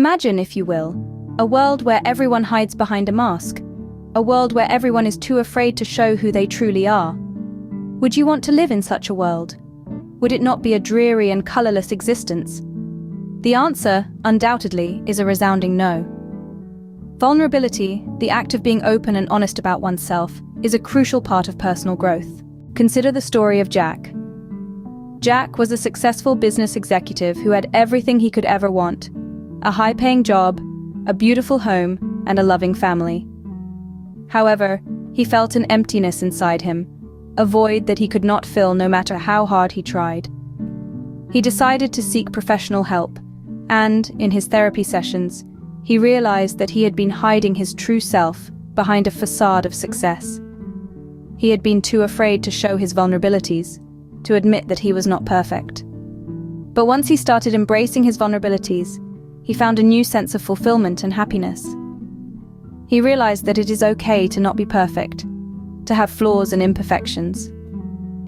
Imagine, if you will, a world where everyone hides behind a mask, a world where everyone is too afraid to show who they truly are. Would you want to live in such a world? Would it not be a dreary and colorless existence? The answer, undoubtedly, is a resounding no. Vulnerability, the act of being open and honest about oneself, is a crucial part of personal growth. Consider the story of Jack. Jack was a successful business executive who had everything he could ever want: a high-paying job, a beautiful home, and a loving family. However, he felt an emptiness inside him, a void that he could not fill no matter how hard he tried. He decided to seek professional help, and, in his therapy sessions, he realized that he had been hiding his true self behind a facade of success. He had been too afraid to show his vulnerabilities, to admit that he was not perfect. But once he started embracing his vulnerabilities, he found a new sense of fulfillment and happiness. He realized that it is okay to not be perfect, to have flaws and imperfections.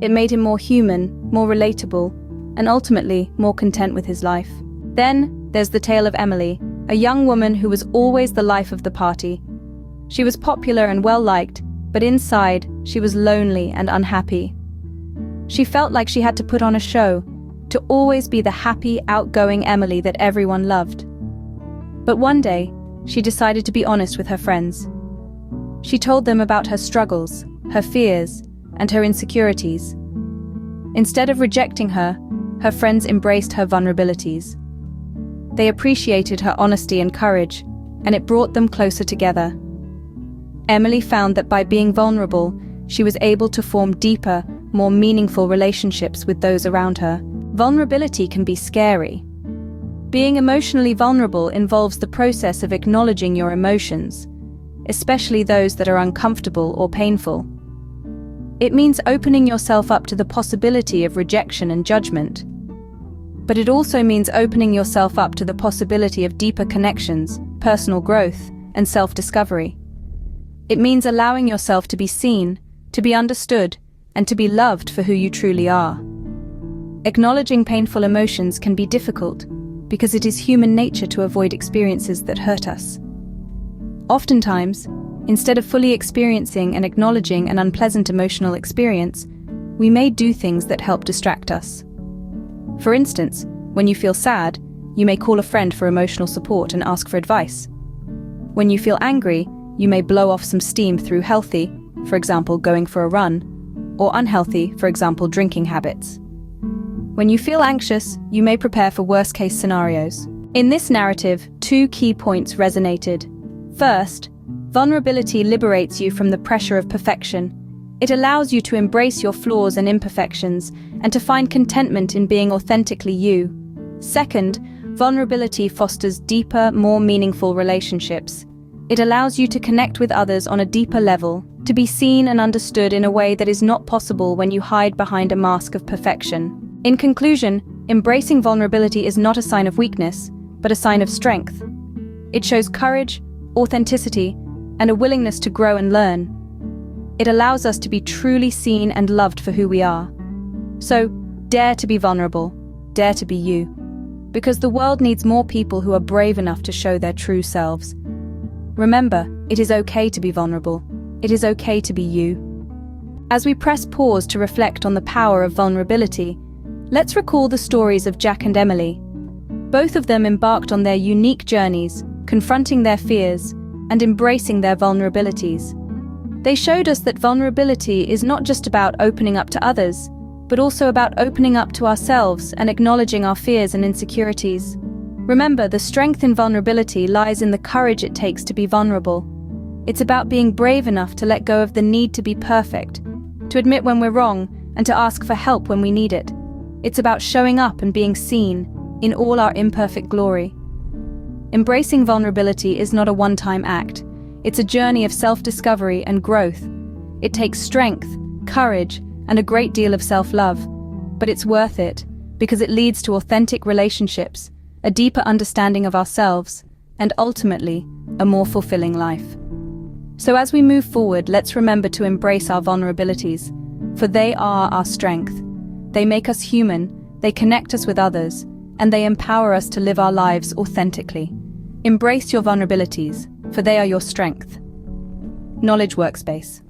It made him more human, more relatable, and ultimately more content with his life. Then there's the tale of Emily, a young woman who was always the life of the party. She was popular and well-liked, but inside, she was lonely and unhappy. She felt like she had to put on a show, to always be the happy, outgoing Emily that everyone loved. But one day, she decided to be honest with her friends. She told them about her struggles, her fears, and her insecurities. Instead of rejecting her, her friends embraced her vulnerabilities. They appreciated her honesty and courage, and it brought them closer together. Emily found that by being vulnerable, she was able to form deeper, more meaningful relationships with those around her. Vulnerability can be scary. Being emotionally vulnerable involves the process of acknowledging your emotions, especially those that are uncomfortable or painful. It means opening yourself up to the possibility of rejection and judgment. But it also means opening yourself up to the possibility of deeper connections, personal growth, and self-discovery. It means allowing yourself to be seen, to be understood, and to be loved for who you truly are. Acknowledging painful emotions can be difficult because it is human nature to avoid experiences that hurt us. Oftentimes, instead of fully experiencing and acknowledging an unpleasant emotional experience, we may do things that help distract us. For instance, when you feel sad, you may call a friend for emotional support and ask for advice. When you feel angry, you may blow off some steam through healthy, for example, going for a run, or unhealthy, for example, drinking habits. When you feel anxious, you may prepare for worst-case scenarios. In this narrative, two key points resonated. First, vulnerability liberates you from the pressure of perfection. It allows you to embrace your flaws and imperfections and to find contentment in being authentically you. Second, vulnerability fosters deeper, more meaningful relationships. It allows you to connect with others on a deeper level, to be seen and understood in a way that is not possible when you hide behind a mask of perfection. In conclusion, embracing vulnerability is not a sign of weakness, but a sign of strength. It shows courage, authenticity, and a willingness to grow and learn. It allows us to be truly seen and loved for who we are. So, dare to be vulnerable, dare to be you. Because the world needs more people who are brave enough to show their true selves. Remember, it is okay to be vulnerable. It is okay to be you. As we press pause to reflect on the power of vulnerability, let's recall the stories of Jack and Emily. Both of them embarked on their unique journeys, confronting their fears and embracing their vulnerabilities. They showed us that vulnerability is not just about opening up to others, but also about opening up to ourselves and acknowledging our fears and insecurities. Remember, the strength in vulnerability lies in the courage it takes to be vulnerable. It's about being brave enough to let go of the need to be perfect, to admit when we're wrong, and to ask for help when we need it. It's about showing up and being seen in all our imperfect glory. Embracing vulnerability is not a one-time act. It's a journey of self-discovery and growth. It takes strength, courage, and a great deal of self-love. But it's worth it, because it leads to authentic relationships, a deeper understanding of ourselves, and ultimately, a more fulfilling life. So as we move forward, let's remember to embrace our vulnerabilities, for they are our strength. They make us human, they connect us with others, and they empower us to live our lives authentically. Embrace your vulnerabilities, for they are your strength. Knowledge Workspace.